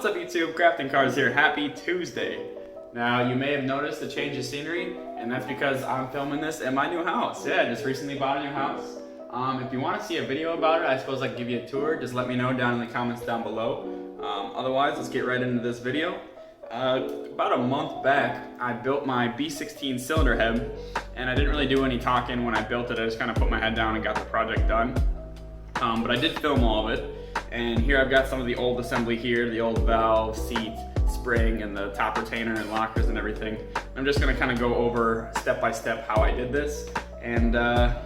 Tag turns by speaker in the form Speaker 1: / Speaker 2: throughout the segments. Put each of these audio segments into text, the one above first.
Speaker 1: What's up YouTube, Crafting Cars here, happy Tuesday. Now you may have noticed a change of scenery, and that's because I'm filming this in my new house. Yeah, I just recently bought a new house. If you want to see a video about it, I suppose I can give you a tour. Just let me know down in the comments down below. Otherwise, let's get right into this video. About a month back, I built my B16 cylinder head, and I didn't really do any talking when I built it. I just kind of put my head down and got the project done. But I did film all of it. And here I've got some of the old assembly here, the old valve, seat, spring, and the top retainer and lockers and everything. I'm just gonna kind of go over step by step how I did this. And yeah,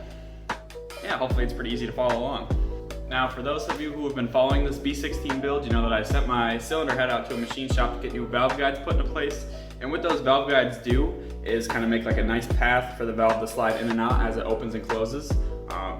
Speaker 1: hopefully it's pretty easy to follow along. Now, for those of you who have been following this B16 build, you know that I sent my cylinder head out to a machine shop to get new valve guides put into place. And what those valve guides do is kind of make like a nice path for the valve to slide in and out as it opens and closes.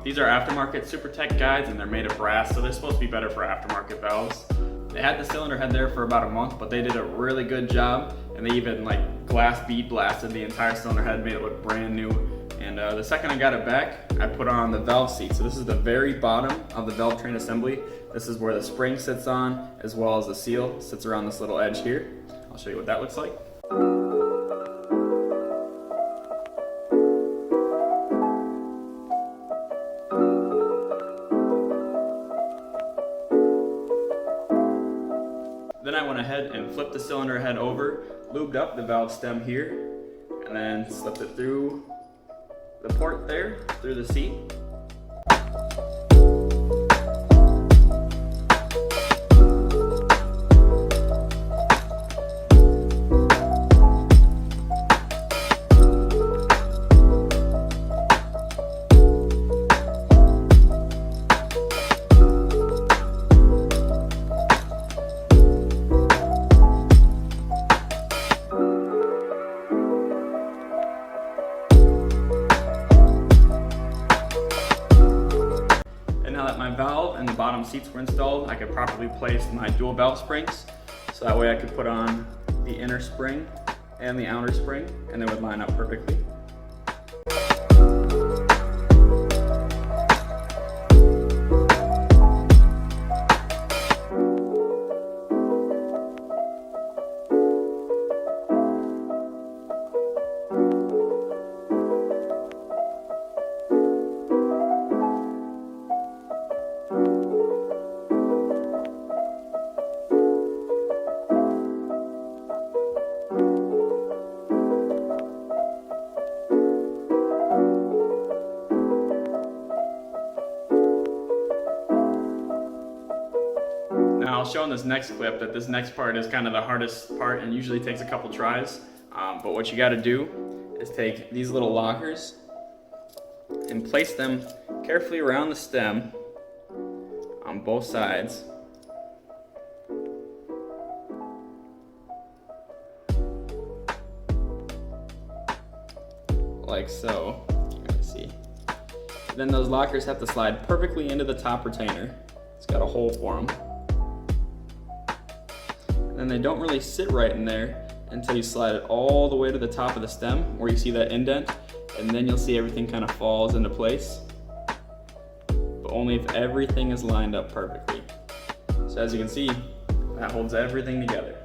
Speaker 1: These are aftermarket supertech guides, and they're made of brass, so they're supposed to be better for aftermarket valves. They had the cylinder head there for about a month, but they did a really good job, and they even like glass bead blasted the entire cylinder head, made it look brand new. And the second I got it back, I put on the valve seat. So this is the very bottom of the Valvetrain assembly. This is where the spring sits on, as well as the seal sits around this little edge here. I'll show you what that looks like. Then I went ahead and flipped the cylinder head over, lubed up the valve stem here, and then slipped it through the port there, through the seat. Now that my valve and the bottom seats were installed, I could properly place my dual valve springs. So that way I could put on the inner spring and the outer spring, and they would line up perfectly. Now I'll show in this next clip that this next part is kind of the hardest part and usually takes a couple tries. But what you got to do is take these little lockers and place them carefully around the stem on both sides. Like so. You gotta see. Then those lockers have to slide perfectly into the top retainer. It's got a hole for them. And they don't really sit right in there until you slide it all the way to the top of the stem where you see that indent, and then you'll see everything kind of falls into place. But only if everything is lined up perfectly. So as you can see, that holds everything together.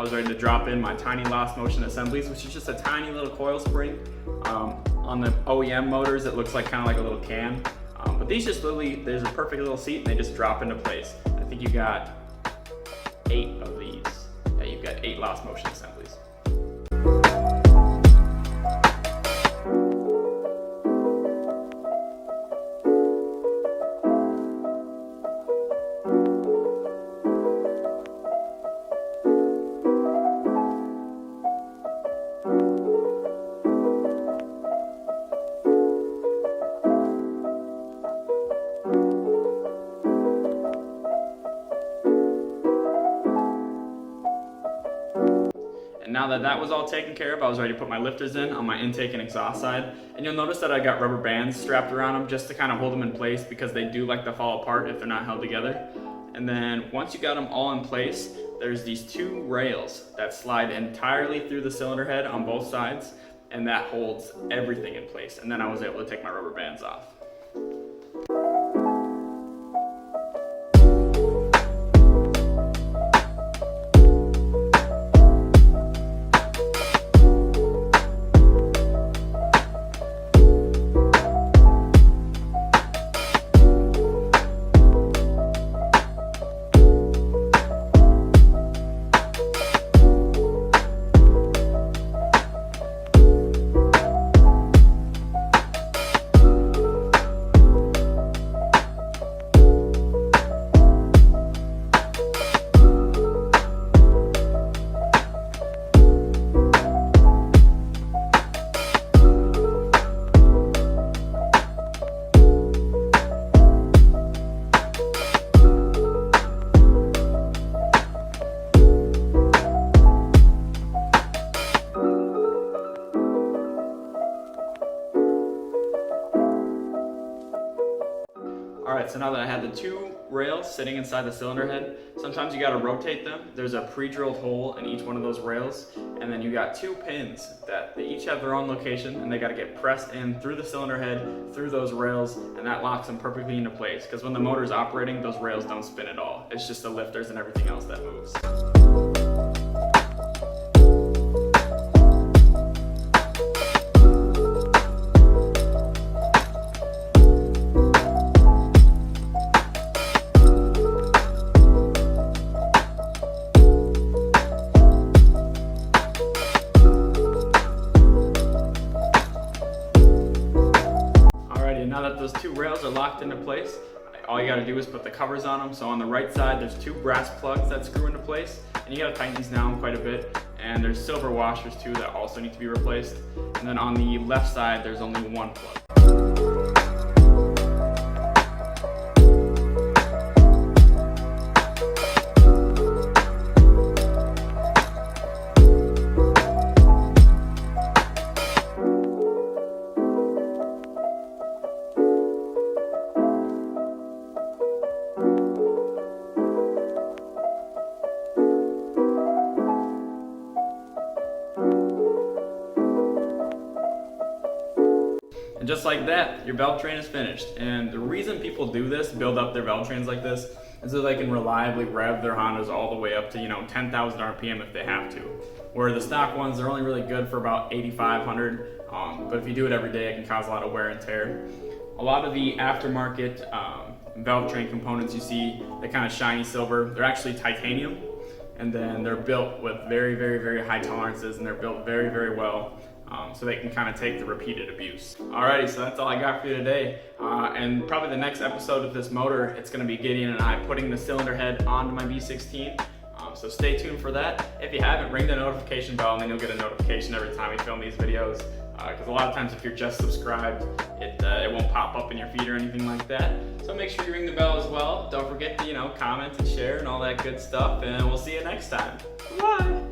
Speaker 1: I was ready to drop in my tiny lost motion assemblies, which is just a tiny little coil spring. On the OEM motors, it looks like kind of like a little can. But these just literally, there's a perfect little seat and they just drop into place. I think you got 8 of these. Yeah, you've got 8 lost motion assemblies. And now that that was all taken care of, I was ready to put my lifters in on my intake and exhaust side. And you'll notice that I got rubber bands strapped around them just to kind of hold them in place because they do like to fall apart if they're not held together. And then once you got them all in place, there's these 2 rails that slide entirely through the cylinder head on both sides, and that holds everything in place. And then I was able to take my rubber bands off. Alright, so now that I had the 2 rails sitting inside the cylinder head, sometimes you got to rotate them. There's a pre-drilled hole in each one of those rails, and then you got 2 pins that they each have their own location, and they got to get pressed in through the cylinder head, through those rails, and that locks them perfectly into place. Because when the motor's operating, those rails don't spin at all. It's just the lifters and everything else that moves. Now that those 2 rails are locked into place, all you got to do is put the covers on them. So on the right side, there's 2 brass plugs that screw into place, and you got to tighten these down quite a bit. And there's silver washers too that also need to be replaced. And then on the left side, there's only 1 plug. And just like that, your valve train is finished. And the reason people do this, build up their valve trains like this, is so they can reliably rev their Hondas all the way up to 10,000 RPM if they have to. Where the stock ones, they're only really good for about 8,500, but if you do it every day, it can cause a lot of wear and tear. A lot of the aftermarket valve train components you see, the kind of shiny silver, they're actually titanium, and then they're built with very, very, very high tolerances, and they're built very, very well. So they can kind of take the repeated abuse. Alrighty, so that's all I got for you today. And probably the next episode of this motor, it's going to be Gideon and I putting the cylinder head onto my B16. So stay tuned for that. If you haven't, ring the notification bell and then you'll get a notification every time we film these videos. Because a lot of times if you're just subscribed, it won't pop up in your feed or anything like that. So make sure you ring the bell as well. Don't forget to comment and share and all that good stuff. And we'll see you next time. Bye!